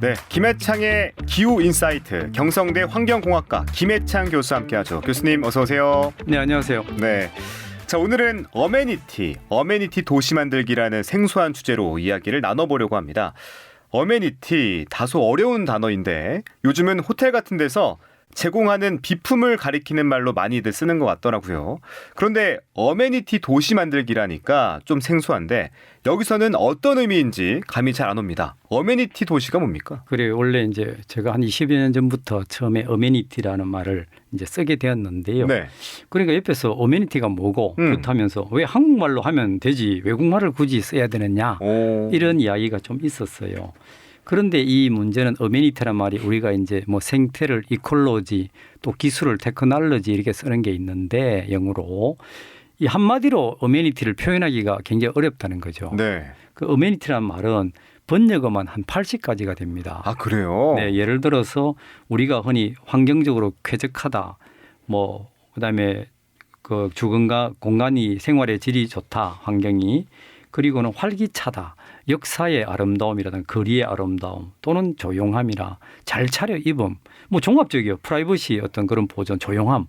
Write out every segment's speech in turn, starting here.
네, 김해창의 기후 인사이트, 경성대 환경공학과 김해창 교수 함께하죠. 교수님 어서 오세요. 네, 안녕하세요. 네, 자 오늘은 어메니티 도시 만들기라는 생소한 주제로 이야기를 나눠보려고 합니다. 어메니티 다소 어려운 단어인데 요즘은 호텔 같은 데서 제공하는 비품을 가리키는 말로 많이들 쓰는 것 같더라고요. 그런데 어메니티 도시 만들기라니까 좀 생소한데 여기서는 어떤 의미인지 감이 잘 안 옵니다. 어메니티 도시가 뭡니까? 그래요. 원래 이제 제가 한 20여 년 전부터 처음에 어메니티라는 말을 이제 쓰게 되었는데요. 네. 그러니까 옆에서 어메니티가 뭐고 그렇다면서 왜 한국말로 하면 되지 외국말을 굳이 써야 되느냐 이런 이야기가 좀 있었어요. 그런데 이 문제는 어메니티란 말이 우리가 이제 뭐 생태를 이콜로지 또 기술을 테크놀로지 이렇게 쓰는 게 있는데 영어로 이 한마디로 어메니티를 표현하기가 굉장히 어렵다는 거죠. 네. 그 어메니티란 말은 번역어만 한 80가지가 됩니다. 아 그래요? 네, 예를 들어서 우리가 흔히 환경적으로 쾌적하다, 뭐 그다음에 그 주거가 공간이 생활의 질이 좋다, 환경이 그리고는 활기차다. 역사의 아름다움이라든가 거리의 아름다움 또는 조용함이라 잘 차려입음 뭐 종합적이요. 프라이버시 어떤 그런 보존 조용함.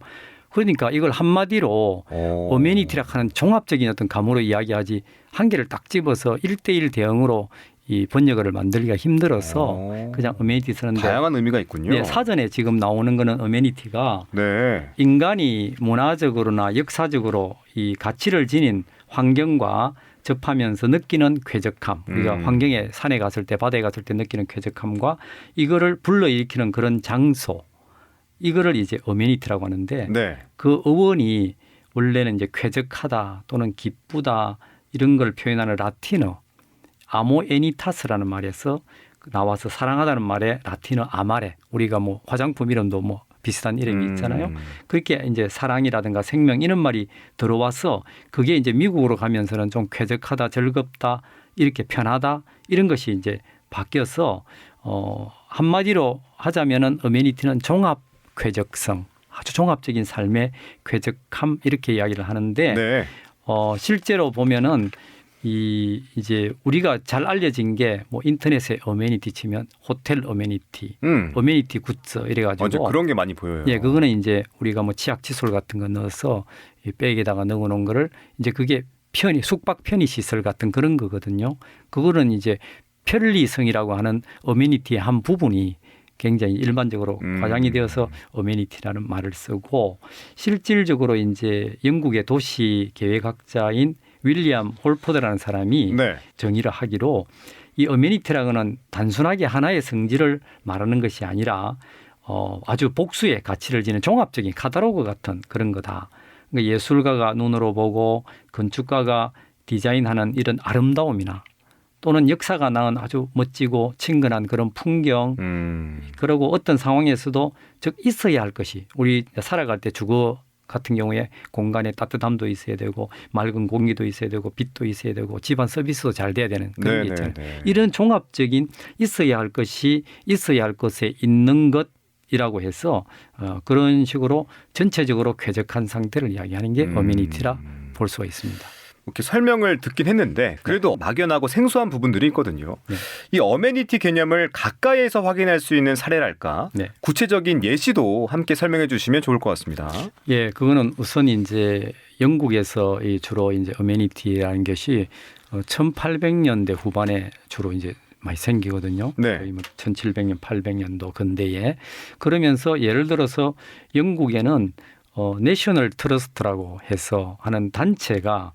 그러니까 이걸 한마디로 어메니티라 하는 종합적인 어떤 감으로 이야기하지 한 개를 딱 집어서 1:1 대응으로 이 번역어를 만들기가 힘들어서 그냥 어메니티 쓰는데 다양한 의미가 있군요. 네, 사전에 지금 나오는 거는 어메니티가 네. 인간이 문화적으로나 역사적으로 이 가치를 지닌 환경과 접하면서 느끼는 쾌적함, 우리가 환경에 산에 갔을 때 바다에 갔을 때 느끼는 쾌적함과 이거를 불러일으키는 그런 장소, 이거를 이제 어메니티라고 하는데 네. 그 어원이 원래는 이제 쾌적하다 또는 기쁘다 이런 걸 표현하는 라틴어 아모에니타스라는 말에서 나와서 사랑하다는 말에 라틴어 아마레, 우리가 뭐 화장품 이름도 뭐 비슷한 이름이 있잖아요. 그렇게 이제 사랑이라든가 생명 이런 말이 들어와서 그게 이제 미국으로 가면서는 좀 쾌적하다, 즐겁다, 이렇게 편하다 이런 것이 이제 바뀌어서 한마디로 하자면은 어메니티는 종합 쾌적성, 아주 종합적인 삶의 쾌적함 이렇게 이야기를 하는데 네. 실제로 보면은 이제 우리가 잘 알려진 게 뭐 인터넷에 어메니티 치면 호텔 어메니티, 어메니티 굿즈 이래가지고 맞아, 그런 게 많이 보여요. 예, 그거는 이제 우리가 뭐 치약 칫솔 같은 거 넣어서 이 백에다가 넣어놓은 거를 이제 그게 숙박 편의 시설 같은 그런 거거든요. 그거는 이제 편리성이라고 하는 어메니티의 한 부분이 굉장히 일반적으로 과장이 되어서 어메니티라는 말을 쓰고 실질적으로 이제 영국의 도시 계획학자인 윌리엄 홀포드라는 사람이 네. 정의를 하기로 이 어메니티라고는 단순하게 하나의 성질을 말하는 것이 아니라 아주 복수의 가치를 지닌 종합적인 카탈로그 같은 그런 거다. 그러니까 예술가가 눈으로 보고 건축가가 디자인하는 이런 아름다움이나 또는 역사가 낳은 아주 멋지고 친근한 그런 풍경 그리고 어떤 상황에서도 즉 있어야 할 것이 우리 살아갈 때 주거 같은 경우에 공간에 따뜻함도 있어야 되고 맑은 공기도 있어야 되고 빛도 있어야 되고 집안 서비스도 잘 돼야 되는 그런 게 있잖아요. 이런 종합적인 있어야 할 것이 있어야 할 것에 있는 것이라고 해서 그런 식으로 전체적으로 쾌적한 상태를 이야기하는 게 어메니티라 볼 수가 있습니다. 이렇게 설명을 듣긴 했는데 그래도 막연하고 생소한 부분들이 있거든요. 네. 이 어메니티 개념을 가까이에서 확인할 수 있는 사례랄까? 네. 구체적인 예시도 함께 설명해 주시면 좋을 것 같습니다. 예, 그거는 우선 이제 영국에서 주로 이제 어메니티라는 것이 1800년대 후반에 주로 이제 많이 생기거든요. 네. 거의 뭐 1700년, 800년도 근대에 그러면서 예를 들어서 영국에는 내셔널 트러스트라고 해서 하는 단체가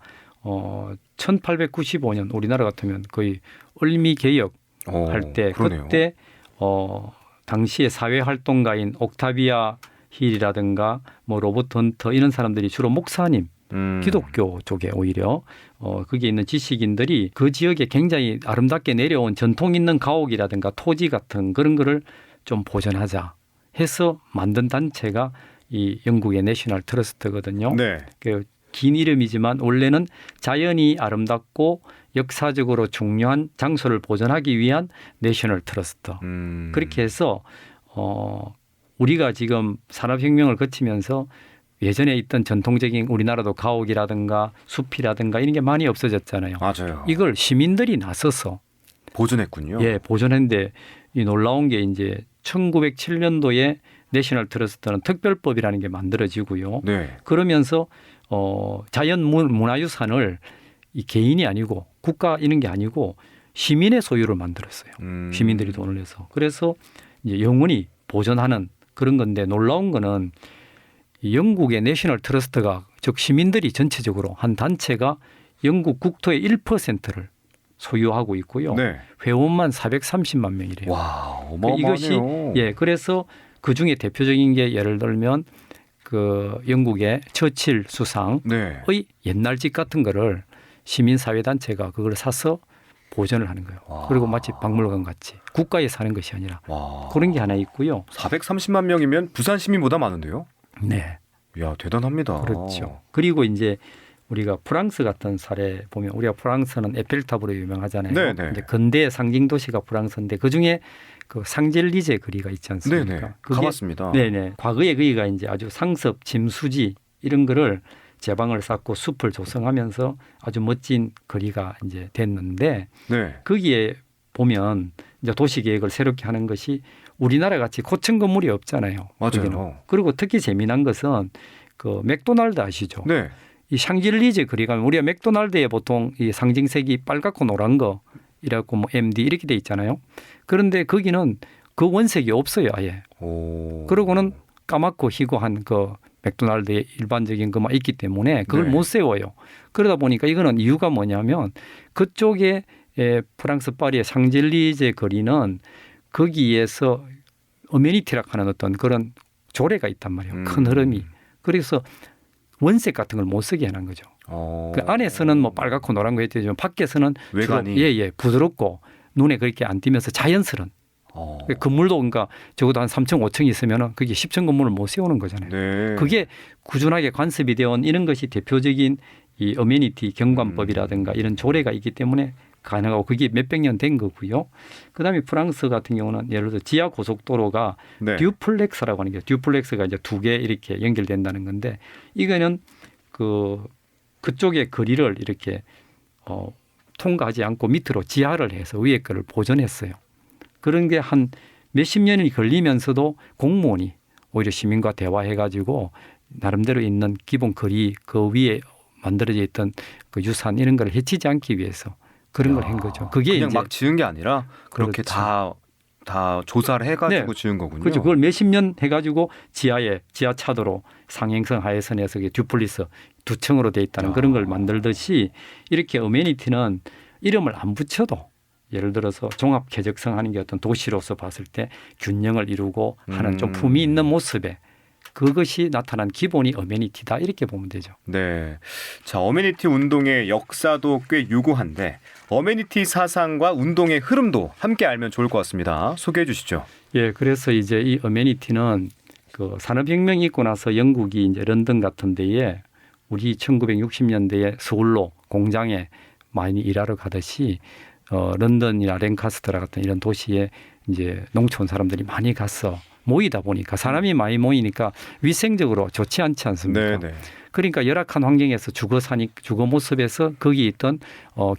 1895년 우리나라 같으면 거의 을미 개혁 할 때 그때 당시의 사회 활동가인 옥타비아 힐이라든가 뭐 로버트 헌터 이런 사람들이 주로 목사님 기독교 쪽에 오히려 거기에 있는 지식인들이 그 지역에 굉장히 아름답게 내려온 전통 있는 가옥이라든가 토지 같은 그런 거를 좀 보존하자 해서 만든 단체가 이 영국의 내셔널 트러스트거든요. 네. 긴 이름이지만 원래는 자연이 아름답고 역사적으로 중요한 장소를 보존하기 위한 내셔널 트러스트. 그렇게 해서 우리가 지금 산업혁명을 거치면서 예전에 있던 전통적인 우리나라도 가옥이라든가 숲이라든가 이런 게 많이 없어졌잖아요. 맞아요. 이걸 시민들이 나서서 보존했군요. 예, 보존했는데 이 놀라운 게 이제 1907년도에 내셔널 트러스트는 특별법이라는 게 만들어지고요. 네. 그러면서 자연 문화유산을 이 개인이 아니고 국가 이런 게 아니고 시민의 소유를 만들었어요. 시민들이 돈을 내서. 그래서 이제 영원히 보존하는 그런 건데 놀라운 거는 영국의 내셔널 트러스트가 즉 시민들이 전체적으로 한 단체가 영국 국토의 1%를 소유하고 있고요. 네. 회원만 430만 명이래요. 와, 이것이 어마어마하네요. 그래서 그 중에 대표적인 게 예를 들면 그 영국의 처칠 수상의 네. 옛날 집 같은 거를 시민사회단체가 그걸 사서 보존을 하는 거예요. 와. 그리고 마치 박물관 같이 국가에 사는 것이 아니라 와. 그런 게 하나 있고요. 430만 명이면 부산 시민보다 많은데요? 네, 이야, 대단합니다. 그렇죠. 그리고 이제 우리가 프랑스 같은 사례 보면 우리가 프랑스는 에펠탑으로 유명하잖아요. 네, 네. 이제 근대의 상징 도시가 프랑스인데 그 중에 그 상젤리제 거리가 있지 않습니까? 네네. 그게 가봤습니다. 네네. 과거에 거기가 이제 아주 상습, 짐수지 이런 거를 제방을 쌓고 숲을 조성하면서 아주 멋진 거리가 이제 됐는데 네. 거기에 보면 이제 도시 계획을 새롭게 하는 것이 우리나라 같이 고층 건물이 없잖아요. 맞아요. 거기는. 그리고 특히 재미난 것은 그 맥도날드 아시죠? 네. 이 샹젤리제 거리 가면 우리가 맥도날드에 보통 이 상징색이 빨갛고 노란 거 이라고 뭐 MD 이렇게 돼 있잖아요. 그런데 거기는 그 원색이 없어요, 아예. 오. 그러고는 까맣고 희고 한 그 맥도날드의 일반적인 것만 있기 때문에 그걸 네. 못 세워요. 그러다 보니까 이거는 이유가 뭐냐면 그쪽에 프랑스 파리의 샹젤리제 거리는 거기에서 어메니티라고 하는 어떤 그런 조례가 있단 말이에요. 큰 흐름이. 그래서 원색 같은 걸 못 쓰게 해놓은 거죠. 그 안에서는 뭐 빨갛고 노란 거 했지만 밖에서는 외관이. 주로 부드럽고 눈에 그렇게 안 띄면서 자연스러운 건물도 그러니까 적어도 한 3층 5층 있으면은 그게 10층 건물을 못 세우는 거잖아요. 네. 그게 꾸준하게 관습이 되어 온 이런 것이 대표적인 이 어메니티 경관법이라든가 이런 조례가 있기 때문에 가능하고 그게 몇백 년 된 거고요. 그다음에 프랑스 같은 경우는 예를 들어 지하 고속도로가 네. 듀플렉스라고 하는 게 듀플렉스가 이제 두 개 이렇게 연결된다는 건데 이거는 그쪽의 거리를 이렇게 통과하지 않고 밑으로 지하를 해서 위에 거를 보존했어요. 그런 게 한 몇십 년이 걸리면서도 공무원이 오히려 시민과 대화해가지고 나름대로 있는 기본 거리 그 위에 만들어져 있던 그 유산 이런 걸 해치지 않기 위해서 그런 걸 한 거죠. 그게 그냥 이제 막 지은 게 아니라 그렇게 그렇죠. 다 조사를 해가지고 네. 지은 거군요. 그렇죠. 그걸 몇십 년 해가지고 지하 차도로 상행성 하회선에서 듀플리스 2층으로 돼 있다는 그런 걸 만들듯이 이렇게 어메니티는 이름을 안 붙여도 예를 들어서 종합 쾌적성 하는 게 어떤 도시로서 봤을 때 균형을 이루고 하는 좀 품위 있는 모습에 그것이 나타난 기본이 어메니티다 이렇게 보면 되죠. 네. 자, 어메니티 운동의 역사도 꽤 유구한데 어메니티 사상과 운동의 흐름도 함께 알면 좋을 것 같습니다. 소개해 주시죠. 예, 그래서 이제 이 어메니티는 그 산업혁명이 있고 나서 영국이 이제 런던 같은 데에 우리 1960년대에 서울로 공장에 많이 일하러 가듯이 런던이나 랭카스터 같은 이런 도시에 이제 농촌 사람들이 많이 가서 모이다 보니까 사람이 많이 모이니까 위생적으로 좋지 않지 않습니까? 네, 네. 그러니까 열악한 환경에서 주거 모습에서 거기 있던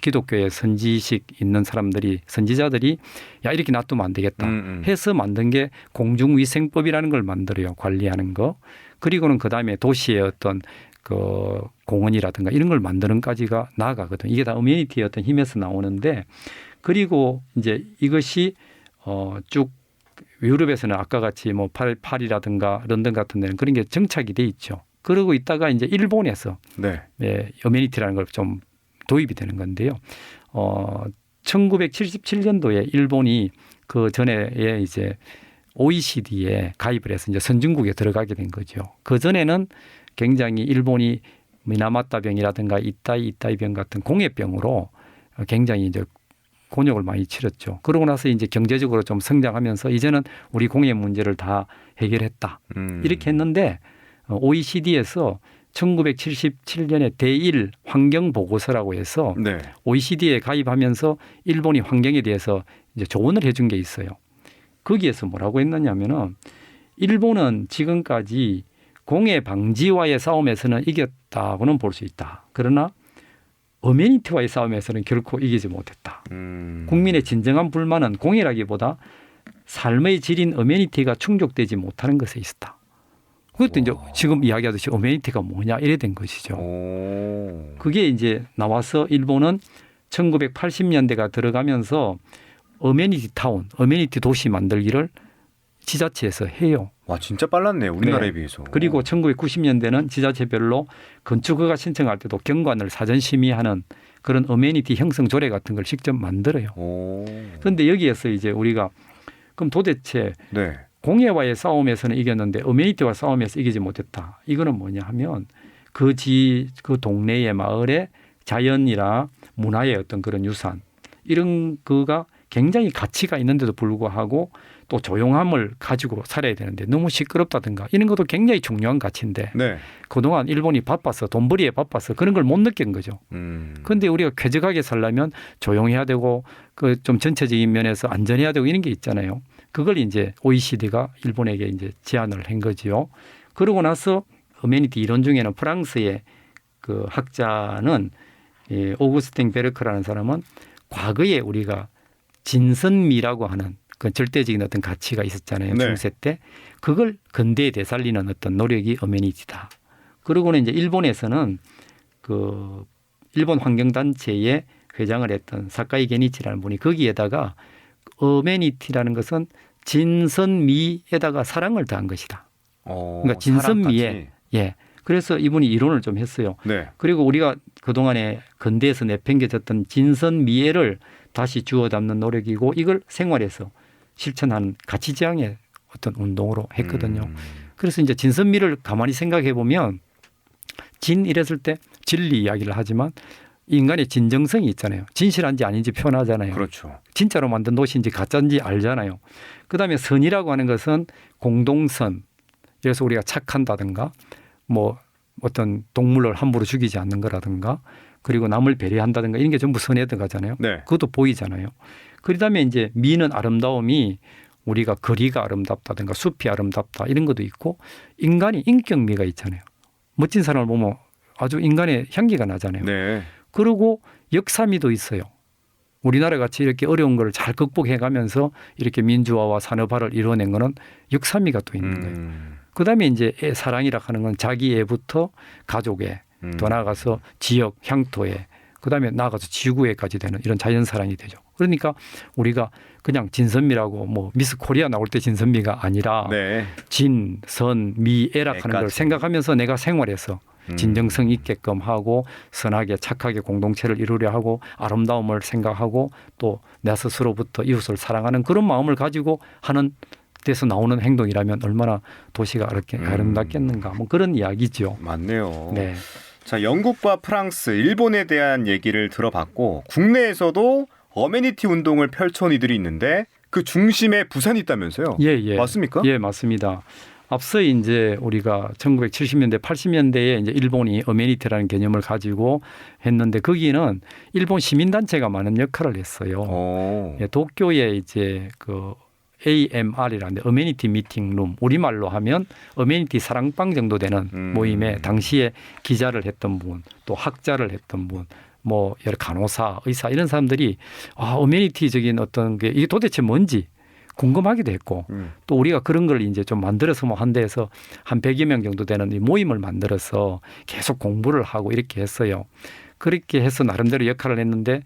기독교의 선지식 있는 사람들이 선지자들이 야 이렇게 놔두면 안 되겠다 해서 만든 게 공중위생법이라는 걸 만들어요. 관리하는 거. 그리고는 그다음에 도시의 어떤 그 공원이라든가 이런 걸 만드는까지가 나아가거든. 이게 다 어메니티의 어떤 힘에서 나오는데 그리고 이제 이것이 쭉 유럽에서는 아까 같이 뭐 파리라든가 런던 같은 데는 그런 게 정착이 돼 있죠. 그러고 있다가 이제 일본에서 네. 어메니티라는 걸 좀 도입이 되는 건데요. 1977년도에 일본이 그 전에 이제 OECD에 가입을 해서 이제 선진국에 들어가게 된 거죠. 그 전에는 굉장히 일본이 미나마타병이라든가 이따이병 같은 공해병으로 굉장히 이제 곤욕을 많이 치렀죠. 그러고 나서 이제 경제적으로 좀 성장하면서 이제는 우리 공해 문제를 다 해결했다. 이렇게 했는데 OECD에서 1977년에 대1 환경보고서라고 해서 네. OECD에 가입하면서 일본이 환경에 대해서 이제 조언을 해준 게 있어요. 거기에서 뭐라고 했느냐면은 일본은 지금까지 공해 방지와의 싸움에서는 이겼다고는 볼 수 있다. 그러나 어메니티와의 싸움에서는 결코 이기지 못했다. 국민의 진정한 불만은 공해라기보다 삶의 질인 어메니티가 충족되지 못하는 것에 있었다. 그것도 이제 지금 이야기하듯이 어메니티가 뭐냐 이래 된 것이죠. 그게 이제 나와서 일본은 1980년대가 들어가면서 어메니티 타운, 어메니티 도시 만들기를 지자체에서 해요. 와 진짜 빨랐네요. 우리나라에 네. 비해서. 그리고 1990년대는 지자체별로 건축허가 신청할 때도 경관을 사전 심의하는 그런 어메니티 형성 조례 같은 걸 직접 만들어요. 그런데 여기에서 이제 우리가 그럼 도대체 네. 공예와의 싸움에서는 이겼는데 어메니티와 싸움에서 이기지 못했다. 이거는 뭐냐 하면 그 동네의 마을의 자연이나 문화의 어떤 그런 유산 이런 거가 굉장히 가치가 있는데도 불구하고 또 조용함을 가지고 살아야 되는데 너무 시끄럽다든가 이런 것도 굉장히 중요한 가치인데 네. 그동안 일본이 바빠서 돈벌이에 바빠서 그런 걸 못 느낀 거죠. 그런데 우리가 쾌적하게 살려면 조용해야 되고 그 좀 전체적인 면에서 안전해야 되고 이런 게 있잖아요. 그걸 이제 OECD가 일본에게 이제 제안을 한 거지요. 그러고 나서 어메니티 이론 중에는 프랑스의 그 학자는 오구스틴 베르크라는 사람은 과거에 우리가 진선미라고 하는 그 절대적인 어떤 가치가 있었잖아요. 네. 중세 때 그걸 근대에 되살리는 어떤 노력이 어메니티다. 그러고는 이제 일본에서는 그 일본 환경단체의 회장을 했던 사카이 게니치라는 분이 거기에다가 어메니티라는 것은 진선미에다가 사랑을 더한 것이다. 그러니까 진선미에 사랑까지. 예. 그래서 이분이 이론을 좀 했어요. 네. 그리고 우리가 그동안에 근대에서 내팽개쳤던 진선미애를 다시 주워 담는 노력이고 이걸 생활에서 실천하는 가치지향의 어떤 운동으로 했거든요. 그래서 이제 진선미를 가만히 생각해 보면 진 이랬을 때 진리 이야기를 하지만 인간의 진정성이 있잖아요. 진실한지 아닌지 표현하잖아요. 그렇죠. 진짜로 만든 도시인지 가짜인지 알잖아요. 그다음에 선이라고 하는 것은 공동선. 그래서 우리가 착한다든가 뭐 어떤 동물을 함부로 죽이지 않는 거라든가 그리고 남을 배려한다든가 이런 게 전부 선에 들어가잖아요. 네. 그것도 보이잖아요. 그다음에 이제 미는 아름다움이 우리가 거리가 아름답다든가 숲이 아름답다 이런 것도 있고 인간이 인격미가 있잖아요. 멋진 사람을 보면 아주 인간의 향기가 나잖아요. 네. 그리고 역사미도 있어요. 우리나라 같이 이렇게 어려운 걸 잘 극복해 가면서 이렇게 민주화와 산업화를 이루어낸 거는 역사미가 또 있는 거예요. 그다음에 이제 사랑이라 하는 건 자기 애부터 가족에 더 나아가서 지역, 향토에 그다음에 나아가서 지구에까지 되는 이런 자연 사랑이 되죠. 그러니까 우리가 그냥 진선미라고 뭐 미스 코리아 나올 때 진선미가 아니라 네. 진, 선, 미, 애락 하는 걸 애까지. 생각하면서 내가 생활해서 진정성 있게끔 하고 선하게 착하게 공동체를 이루려 하고 아름다움을 생각하고 또 내 스스로부터 이웃을 사랑하는 그런 마음을 가지고 하는 데서 나오는 행동이라면 얼마나 도시가 이렇게 아름답겠는가 뭐 그런 이야기죠. 맞네요. 네. 자, 영국과 프랑스, 일본에 대한 얘기를 들어봤고 국내에서도 어메니티 운동을 펼쳐온 이들이 있는데 그 중심에 부산이 있다면서요? 예, 예. 맞습니까? 예, 맞습니다. 앞서 이제 우리가 1970년대, 80년대에 이제 일본이 어메니티라는 개념을 가지고 했는데 거기는 일본 시민단체가 많은 역할을 했어요. 예, 도쿄에 이제 그 AMR이라는데 어메니티 미팅룸 우리말로 하면 어메니티 사랑방 정도 되는 모임에 당시에 기자를 했던 분, 또 학자를 했던 분, 뭐 여러 간호사, 의사 이런 사람들이 어메니티적인 어떤 게 이게 도대체 뭔지 궁금하기도 했고 또 우리가 그런 걸 이제 좀 만들어서 뭐 한 데에서 한 100여 명 정도 되는 이 모임을 만들어서 계속 공부를 하고 이렇게 했어요. 그렇게 해서 나름대로 역할을 했는데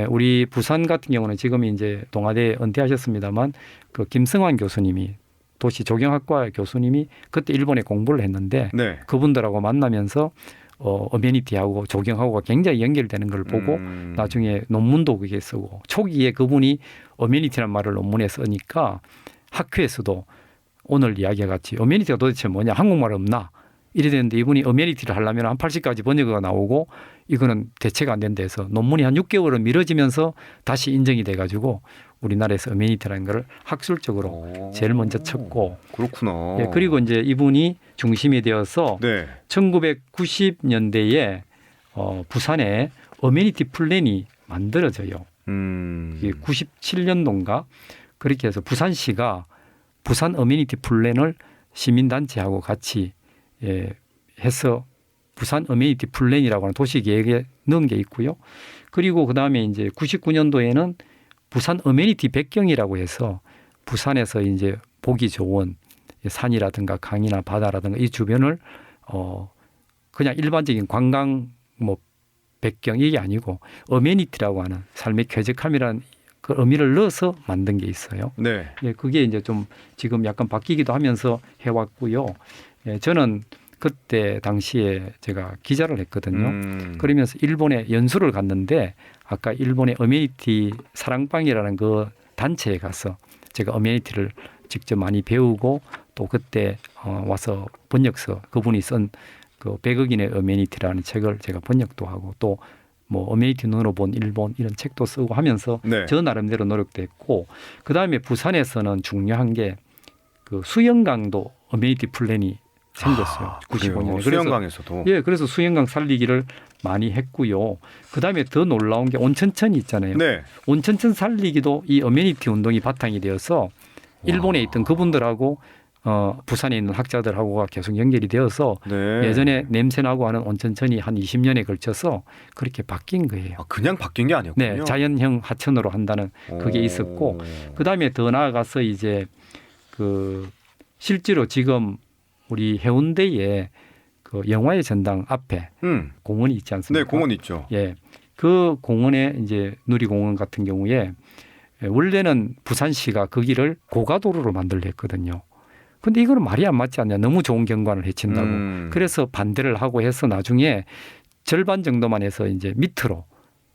우리 부산 같은 경우는 지금 이제 동아대에 은퇴하셨습니다만 그 김승환 교수님이 도시 조경학과 교수님이 그때 일본에 공부를 했는데 네. 그분들하고 만나면서 어메니티하고 조경하고가 굉장히 연결되는 걸 보고 나중에 논문도 그게 쓰고 초기에 그분이 어메니티라는 말을 논문에 쓰니까 학회에서도 오늘 이야기와 같이 어메니티가 도대체 뭐냐 한국말 없나 이래 되는데 이분이 어메니티를 하려면 한 80가지 번역어가 나오고 이거는 대체가 안 된다 해서 논문이 한 6개월은 미뤄지면서 다시 인정이 돼가지고 우리나라에서 어메니티라는 걸 학술적으로 제일 먼저 쳤고 그렇구나. 예, 그리고 이제 이분이 중심이 되어서 네. 1990년대에 부산에 어메니티 플랜이 만들어져요. 이게 97년도인가 그렇게 해서 부산시가 부산 어메니티 플랜을 시민단체하고 같이 해서 부산 어메니티 플랜이라고 하는 도시계획에 넣은 게 있고요. 그리고 그다음에 이제 99년도에는 부산 어메니티 백경이라고 해서 부산에서 이제 보기 좋은 산이라든가 강이나 바다라든가 이 주변을 그냥 일반적인 관광 뭐 배경 이게 아니고 어메니티라고 하는 삶의 쾌적함이라는 그 의미를 넣어서 만든 게 있어요. 네. 예, 그게 이제 좀 지금 약간 바뀌기도 하면서 해왔고요. 예, 저는 그때 당시에 제가 기자를 했거든요. 그러면서 일본에 연수를 갔는데 아까 일본의 어메니티 사랑방이라는 그 단체에 가서 제가 어메니티를 직접 많이 배우고 또 그때 와서 번역서 그분이 쓴 그 100억인의 어메니티라는 책을 제가 번역도 하고 또 뭐 어메니티 눈으로 본 일본 이런 책도 쓰고 하면서 네. 저 나름대로 노력도 했고 그다음에 부산에서는 중요한 게 그 수영강도 어메니티 플랜이 생겼어요. 95년에. 수영강에서도. 예, 그래서 수영강 살리기를 많이 했고요. 그다음에 더 놀라운 게 온천천이 있잖아요. 네. 온천천 살리기도 이 어메니티 운동이 바탕이 되어서 일본에 있던 그분들하고 부산에 있는 학자들하고가 계속 연결이 되어서 네. 예전에 냄새나고 하는 온천천이 한 20년에 걸쳐서 그렇게 바뀐 거예요. 아, 그냥 바뀐 게 아니었군요. 네, 자연형 하천으로 한다는 그게 있었고 그다음에 더 나아가서 이제 그 실제로 지금 우리 해운대에 그 영화의 전당 앞에 공원이 있지 않습니까? 네, 공원 있죠. 예, 그 공원에 이제 누리공원 같은 경우에 원래는 부산시가 거기를 고가도로로 만들려 했거든요. 근데 이거는 말이 안 맞지 않냐. 너무 좋은 경관을 해친다고. 그래서 반대를 하고 해서 나중에 절반 정도만 해서 이제 밑으로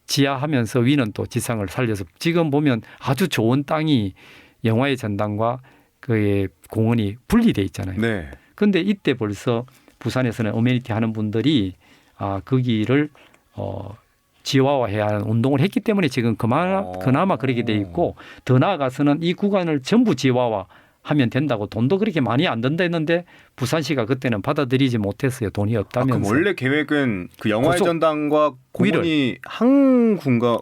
지하하면서 위는 또 지상을 살려서 지금 보면 아주 좋은 땅이 영화의 전당과 그 공원이 분리돼 있잖아요. 네. 근데 이때 벌써 부산에서는 어메니티 하는 분들이 거기를 지화화해야 하는 운동을 했기 때문에 지금 그나마 그렇게 돼 있고 더 나아가서는 이 구간을 전부 지화화하면 된다고 돈도 그렇게 많이 안 든다 했는데 부산시가 그때는 받아들이지 못했어요. 돈이 없다면서. 그럼 원래 계획은 그 영화의 전당과 공원이 한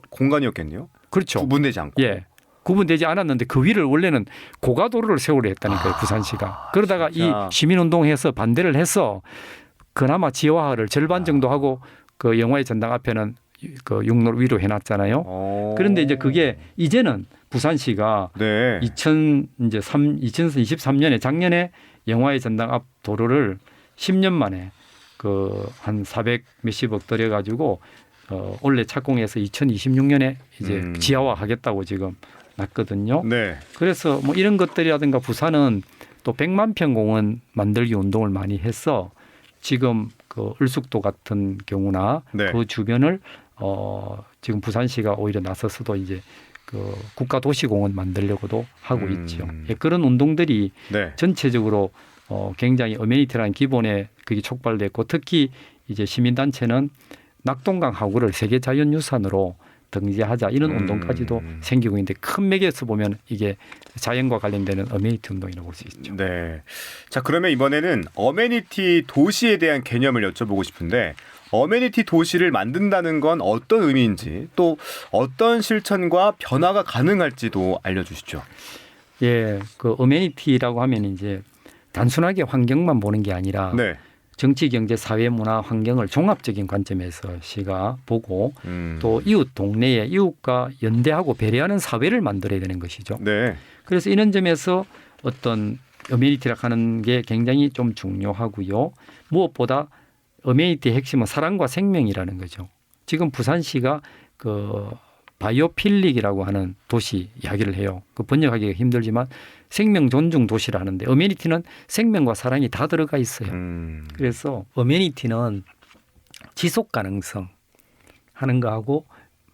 공간이었겠네요. 그렇죠. 구분되지 않고. 예. 구분되지 않았는데 그 위를 원래는 고가도로를 세우려 했다니까요. 부산시가. 그러다가 진짜. 이 시민운동해서 반대를 해서 그나마 지화화를 절반 정도 하고 그 영화의 전당 앞에는 그 육로 위로 해놨잖아요. 그런데 이제 그게 이제는 부산시가 네. 2023년에 작년에 영화의 전당 앞 도로를 10년 만에 그 한 400 몇십억 들여가지고 원래 착공해서 2026년에 이제 지하화하겠다고 지금 났거든요. 네. 그래서 뭐 이런 것들이라든가 부산은 또 100만 평 공원 만들기 운동을 많이 해서 지금 그 을숙도 같은 경우나 네. 그 주변을 지금 부산시가 오히려 나서서도 이제 그 국가도시공원 만들려고도 하고 있죠. 예, 그런 운동들이 네. 전체적으로 굉장히 어메니티라는 기본에 그게 촉발됐고 특히 이제 시민단체는 낙동강 하구를 세계 자연유산으로 등재하자 이런 운동까지도 생기고 있는데 큰 맥에서 보면 이게 자연과 관련되는 어메니티 운동이라고 볼 수 있죠. 네. 자, 그러면 이번에는 어메니티 도시에 대한 개념을 여쭤보고 싶은데 어메니티 도시를 만든다는 건 어떤 의미인지 또 어떤 실천과 변화가 가능할지도 알려주시죠. 예, 그 어메니티라고 하면 이제 단순하게 환경만 보는 게 아니라 네. 정치, 경제, 사회, 문화, 환경을 종합적인 관점에서 시가 보고 또 이웃 동네에 이웃과 연대하고 배려하는 사회를 만들어야 되는 것이죠. 네. 그래서 이런 점에서 어떤 어메니티라고 하는 게 굉장히 좀 중요하고요. 무엇보다 어메니티의 핵심은 사랑과 생명이라는 거죠. 지금 부산시가 그 바이오필릭이라고 하는 도시 이야기를 해요. 그 번역하기가 힘들지만 생명 존중 도시라는데 어메니티는 생명과 사랑이 다 들어가 있어요. 그래서 어메니티는 지속 가능성 하는 거하고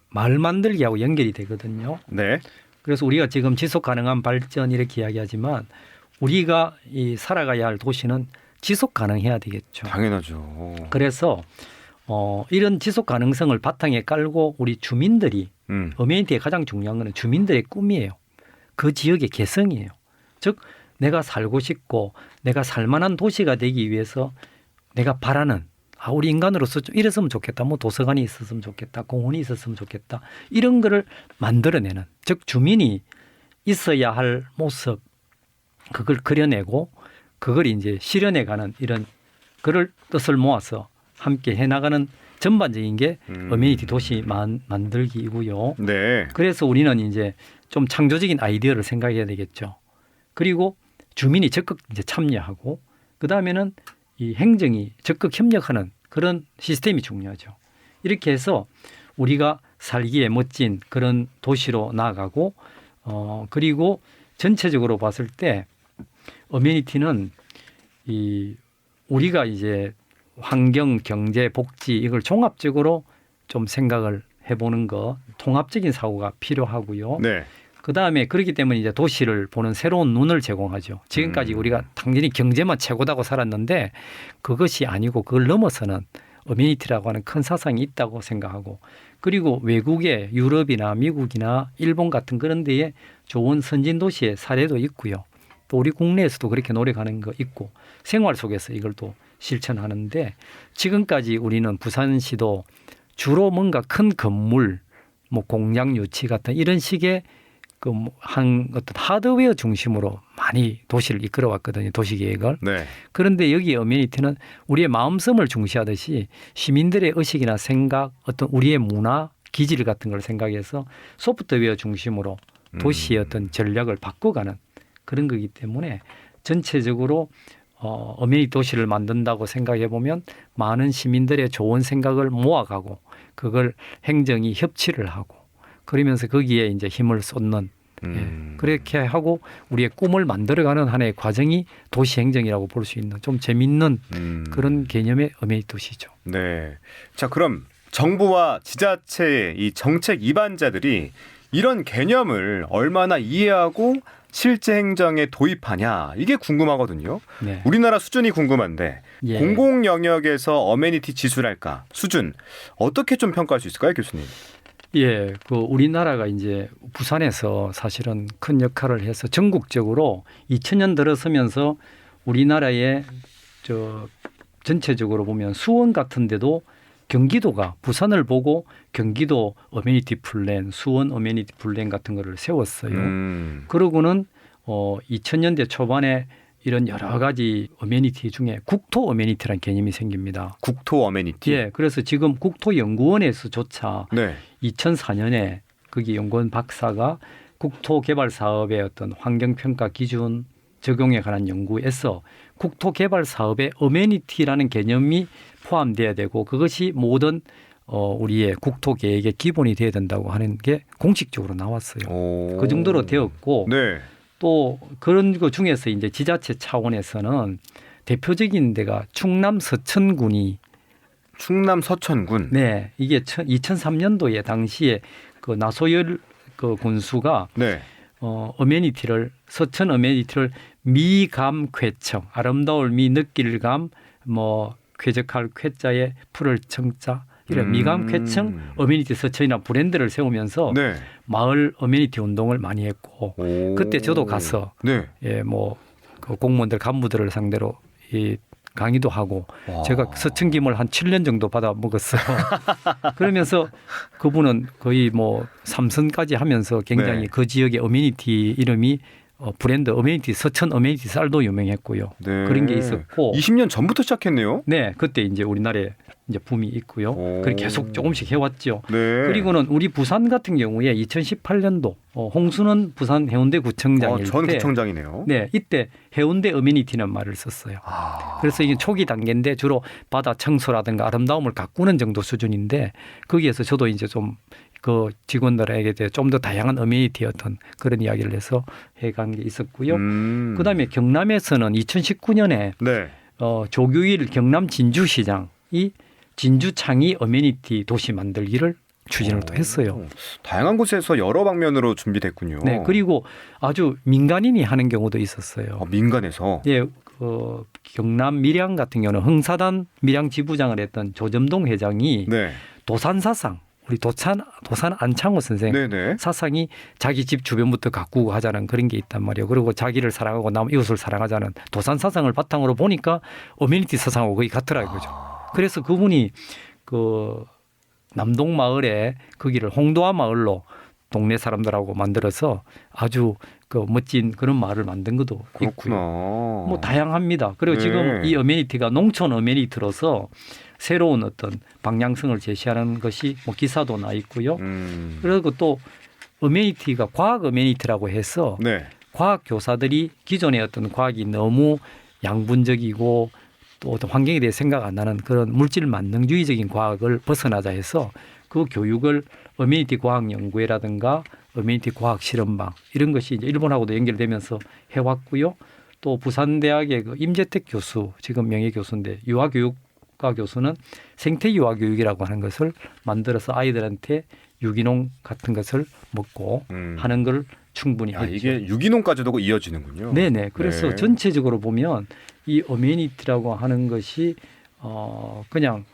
말 만들기하고 연결이 되거든요. 네. 그래서 우리가 지금 지속 가능한 발전 이렇게 이야기하지만 우리가 이 살아가야 할 도시는 지속 가능해야 되겠죠. 당연하죠. 그래서 이런 지속 가능성을 바탕에 깔고 우리 주민들이 어메니티의 가장 중요한 것은 주민들의 꿈이에요. 그 지역의 개성이에요. 즉 내가 살고 싶고 내가 살만한 도시가 되기 위해서 내가 바라는 우리 인간으로서 좀 이랬으면 좋겠다. 뭐 도서관이 있었으면 좋겠다. 공원이 있었으면 좋겠다. 이런 거를 만들어내는 즉 주민이 있어야 할 모습 그걸 그려내고 그걸 이제 실현해가는 이런 그럴 뜻을 모아서 함께 해나가는 전반적인 게 어메니티 도시 만들기이고요. 네. 그래서 우리는 이제 좀 창조적인 아이디어를 생각해야 되겠죠. 그리고 주민이 적극 이제 참여하고 그 다음에는 이 행정이 적극 협력하는 그런 시스템이 중요하죠. 이렇게 해서 우리가 살기에 멋진 그런 도시로 나아가고 그리고 전체적으로 봤을 때 어메니티는 이 우리가 이제 환경, 경제, 복지 이걸 종합적으로 좀 생각을 해보는 거 통합적인 사고가 필요하고요. 네. 그다음에 그렇기 때문에 이제 도시를 보는 새로운 눈을 제공하죠. 지금까지 우리가 당연히 경제만 최고다고 살았는데 그것이 아니고 그걸 넘어서는 어메니티라고 하는 큰 사상이 있다고 생각하고 그리고 외국의 유럽이나 미국이나 일본 같은 그런 데에 좋은 선진 도시의 사례도 있고요. 또 우리 국내에서도 그렇게 노력하는 거 있고 생활 속에서 이걸 또 실천하는데 지금까지 우리는 부산시도 주로 뭔가 큰 건물, 뭐 공장 유치 같은 이런 식의 한 어떤 하드웨어 중심으로 많이 도시를 이끌어왔거든요. 도시계획을. 네. 그런데 여기 어메니티는 우리의 마음씀을 중시하듯이 시민들의 의식이나 생각, 어떤 우리의 문화, 기질 같은 걸 생각해서 소프트웨어 중심으로 도시의 어떤 전략을 바꿔가는 그런 거기 때문에 전체적으로 어메니티 도시를 만든다고 생각해 보면 많은 시민들의 좋은 생각을 모아가고 그걸 행정이 협치를 하고 그러면서 거기에 이제 힘을 쏟는 그렇게 하고 우리의 꿈을 만들어가는 하나의 과정이 도시 행정이라고 볼 수 있는 좀 재밌는 그런 개념의 어메니티 도시죠. 네. 자, 그럼 정부와 지자체의 이 정책 위반자들이 이런 개념을 얼마나 이해하고 실제 행정에 도입하냐 이게 궁금하거든요. 네. 우리나라 수준이 궁금한데 예. 공공 영역에서 어메니티 지수랄까 수준 어떻게 좀 평가할 수 있을까요, 교수님? 예, 우리나라가 이제 부산에서 사실은 큰 역할을 해서 전국적으로 2000년 들어서면서 우리나라의 전체적으로 보면 수원 같은 데도 경기도가 부산을 보고 경기도 어메니티 플랜, 수원 어메니티 플랜 같은 거를 세웠어요. 그러고는 2000년대 초반에 이런 여러 가지 어메니티 중에 국토 어메니티라는 개념이 생깁니다. 국토 어메니티. 예, 그래서 지금 국토연구원에서조차 네. 2004년에 거기 연구원 박사가 국토개발 사업의 어떤 환경평가 기준 적용에 관한 연구에서 국토개발 사업에 어메니티라는 개념이 포함돼야 되고 그것이 모든 우리의 국토계획의 기본이 돼야 된다고 하는 게 공식적으로 나왔어요. 그 정도로 되었고 네. 또 그런 것 중에서 이제 지자체 차원에서는 대표적인 데가 충남 서천군이 충남 서천군. 네, 이게 2003년도에 당시에 그 나소열 그 군수가 네. 어메니티를 서천 어메니티를 미감쾌청 아름다울 미 느낄 감 뭐 쾌적할 쾌자에 풀을 청자 이런 미감쾌청 어메니티 서천이나 브랜드를 세우면서 네. 마을 어메니티 운동을 많이 했고 그때 저도 가서 네. 예, 뭐 그 공무원들 간부들을 상대로 이 강의도 하고 와. 제가 서천김을 한 7년 정도 받아 먹었어요. 그러면서 그분은 거의 뭐 삼선까지 하면서 굉장히 네. 그 지역의 어메니티 이름이 브랜드 어메니티 서천 어메니티 쌀도 유명했고요. 네. 그런 게 있었고 20년 전부터 시작했네요. 네, 그때 이제 우리나라에 이제 붐이 있고요. 그렇게 계속 조금씩 해왔죠. 네. 그리고는 우리 부산 같은 경우에 2018년도 홍순원 부산 해운대 구청장일 전 때 구청장이네요. 네, 이때 해운대 어메니티는 말을 썼어요. 그래서 이게 초기 단계인데 주로 바다 청소라든가 아름다움을 가꾸는 정도 수준인데 거기에서 저도 이제 좀 그 직원들에게 좀 더 다양한 어메니티 어떤 그런 이야기를 해서 해간 게 있었고요. 그다음에 경남에서는 2019년에 네. 조규일 경남 진주시장이 진주창의 어메니티 도시 만들기를 추진을 또 했어요. 다양한 곳에서 여러 방면으로 준비됐군요. 네, 그리고 아주 민간인이 하는 경우도 있었어요. 민간에서. 예, 경남 밀양 같은 경우는 흥사단 밀양 지부장을 했던 조점동 회장이 네. 도산사상 우리 도산 안창호 선생 네네. 사상이 자기 집 주변부터 가꾸고 하자는 그런 게 있단 말이에요. 그리고 자기를 사랑하고 남 이웃을 사랑하자는 도산 사상을 바탕으로 보니까 어메니티 사상하고 거의 같더라고요. 그래서 그분이 그 남동 마을에 거기를 홍도화 마을로 동네 사람들하고 만들어서 아주 그 멋진 그런 마을을 만든 것도 그렇구나. 있고요. 뭐 다양합니다. 그리고 네. 지금 이 어메니티가 농촌 어메니티로서 새로운 어떤 방향성을 제시하는 것이 뭐 기사도 나 있고요. 그리고 또 어메니티가 과학 어메니티라고 해서 네. 과학 교사들이 기존의 어떤 과학이 너무 양분적이고 또 어떤 환경에 대해 생각 안 나는 그런 물질 만능주의적인 과학을 벗어나자 해서 그 교육을 어메니티 과학 연구회라든가 어메니티 과학 실험방 이런 것이 이제 일본하고도 연결되면서 해왔고요. 또 부산대학의 그 임재택 교수, 지금 명예 교수인데 유아교육과 교수는 생태 유아교육이라고 하는 것을 만들어서 아이들한테 유기농 같은 것을 먹고 하는 걸 충분히 했죠. 이게 유기농까지도 이어지는군요. 네네. 그래서 네. 전체적으로 보면 이 어메니티라고 하는 것이 그냥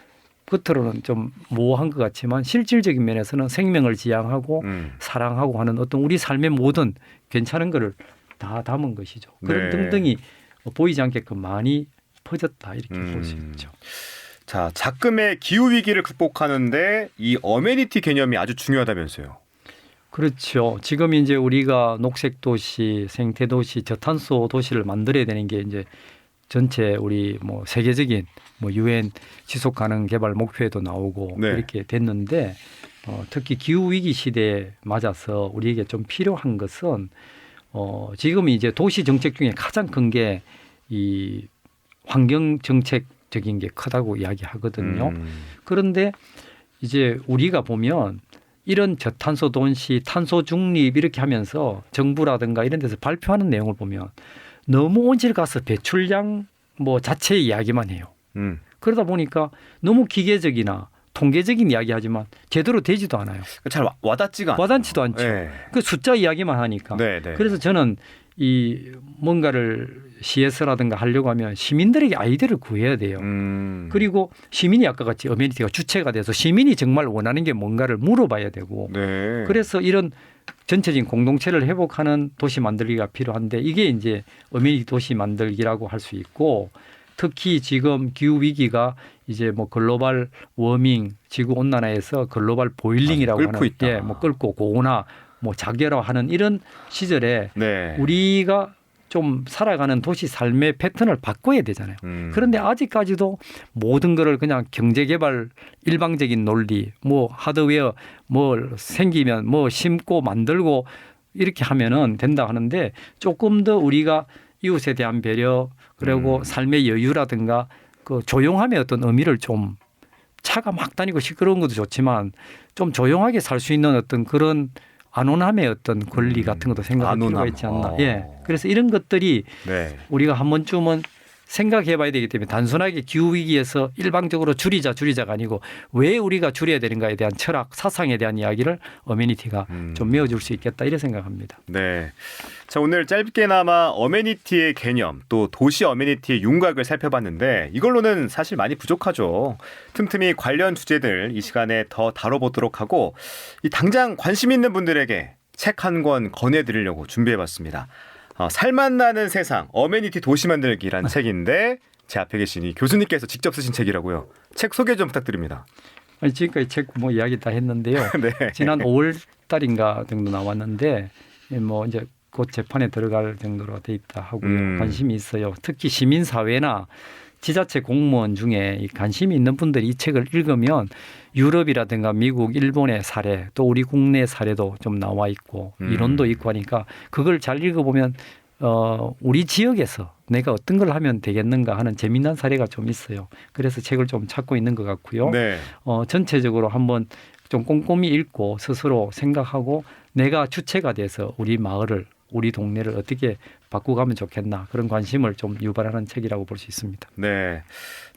겉으로는 좀 모호한 것 같지만 실질적인 면에서는 생명을 지향하고 사랑하고 하는 어떤 우리 삶의 모든 괜찮은 거를 다 담은 것이죠. 그런 네. 등등이 보이지 않게끔 많이 퍼졌다 이렇게 볼 수 있죠. 자, 작금의 기후 위기를 극복하는데 이 어메니티 개념이 아주 중요하다면서요. 그렇죠. 지금 이제 우리가 녹색 도시, 생태 도시, 저탄소 도시를 만들어야 되는 게 이제 전체 우리 뭐 세계적인 뭐 유엔 지속 가능 개발 목표에도 나오고 네. 이렇게 됐는데 특히 기후 위기 시대에 맞아서 우리에게 좀 필요한 것은 지금 이제 도시 정책 중에 가장 큰 게 이 환경 정책적인 게 크다고 이야기하거든요. 그런데 이제 우리가 보면 이런 저탄소 도시, 탄소 중립 이렇게 하면서 정부라든가 이런 데서 발표하는 내용을 보면 너무 온실가스 배출량 뭐 자체 이야기만 해요. 그러다 보니까 너무 기계적이나 통계적인 이야기하지만 제대로 되지도 않아요. 잘 와닿지가 않아요. 와닿지도 않죠. 네. 그 숫자 이야기만 하니까. 네, 네. 그래서 저는 이 뭔가를 CS라든가 하려고 하면 시민들에게 아이디어를 구해야 돼요. 그리고 시민이 아까 같이 어메니티가 주체가 돼서 시민이 정말 원하는 게 뭔가를 물어봐야 되고 네. 그래서 이런 전체적인 공동체를 회복하는 도시 만들기가 필요한데 이게 이제 어메니티 도시 만들기라고 할 수 있고 특히 지금 기후 위기가 이제 뭐 글로벌 워밍 지구 온난화에서 글로벌 보일링이라고 끓고 하는 있다. 뭐 끓고 고온화 뭐 자결화하는 이런 시절에 네. 우리가 좀 살아가는 도시 삶의 패턴을 바꿔야 되잖아요. 그런데 아직까지도 모든 거를 그냥 경제개발 일방적인 논리, 뭐 하드웨어 뭐 생기면 뭐 심고 만들고 이렇게 하면은 된다 하는데 조금 더 우리가 이웃에 대한 배려 그리고 삶의 여유라든가 그 조용함의 어떤 의미를 좀 차가 막 다니고 시끄러운 것도 좋지만 좀 조용하게 살 수 있는 어떤 그런 안온함의 어떤 권리 같은 것도 생각할 필요가 있지 않나. 예. 그래서 이런 것들이 네. 우리가 한 번쯤은 생각해 봐야 되기 때문에 단순하게 기후위기에서 일방적으로 줄이자가 아니고 왜 우리가 줄여야 되는가에 대한 철학, 사상에 대한 이야기를 어메니티가 좀 메워줄 수 있겠다 이렇게 생각합니다. 네. 자, 오늘 짧게나마 어메니티의 개념 또 도시 어메니티의 윤곽을 살펴봤는데 이걸로는 사실 많이 부족하죠. 틈틈이 관련 주제들 이 시간에 더 다뤄보도록 하고 이 당장 관심 있는 분들에게 책 한 권 권해드리려고 준비해봤습니다. 살맛나는 세상 어메니티 도시 만들기라는 책인데 제 앞에 계신 이 교수님께서 직접 쓰신 책이라고요. 책 소개 좀 부탁드립니다. 아니, 지금까지 책 뭐 이야기 다 했는데요. 네. 지난 5월 달인가 정도 나왔는데 뭐 이제 곧 재판에 들어갈 정도로 돼 있다 하고요. 관심이 있어요. 특히 시민사회나 지자체 공무원 중에 이 관심이 있는 분들이 이 책을 읽으면 유럽이라든가 미국, 일본의 사례 또 우리 국내 사례도 좀 나와 있고 이론도 있고 하니까 그걸 잘 읽어보면 우리 지역에서 내가 어떤 걸 하면 되겠는가 하는 재미난 사례가 좀 있어요. 그래서 책을 좀 찾고 있는 것 같고요. 네. 전체적으로 한번 좀 꼼꼼히 읽고 스스로 생각하고 내가 주체가 돼서 우리 마을을 우리 동네를 어떻게 바꾸가면 좋겠나 그런 관심을 좀 유발하는 책이라고 볼 수 있습니다. 네.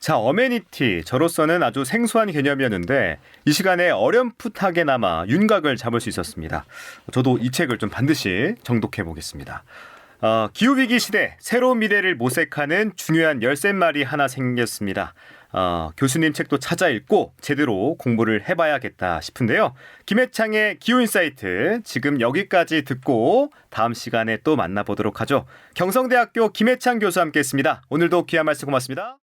자, 어메니티 저로서는 아주 생소한 개념이었는데 이 시간에 어렴풋하게나마 윤곽을 잡을 수 있었습니다. 저도 이 책을 좀 반드시 정독해 보겠습니다. 기후위기 시대 새로운 미래를 모색하는 중요한 열쇠말이 하나 생겼습니다. 교수님 책도 찾아 읽고 제대로 공부를 해봐야겠다 싶은데요. 김해창의 기후인사이트 지금 여기까지 듣고 다음 시간에 또 만나보도록 하죠. 경성대학교 김해창 교수와 함께했습니다. 오늘도 귀한 말씀 고맙습니다.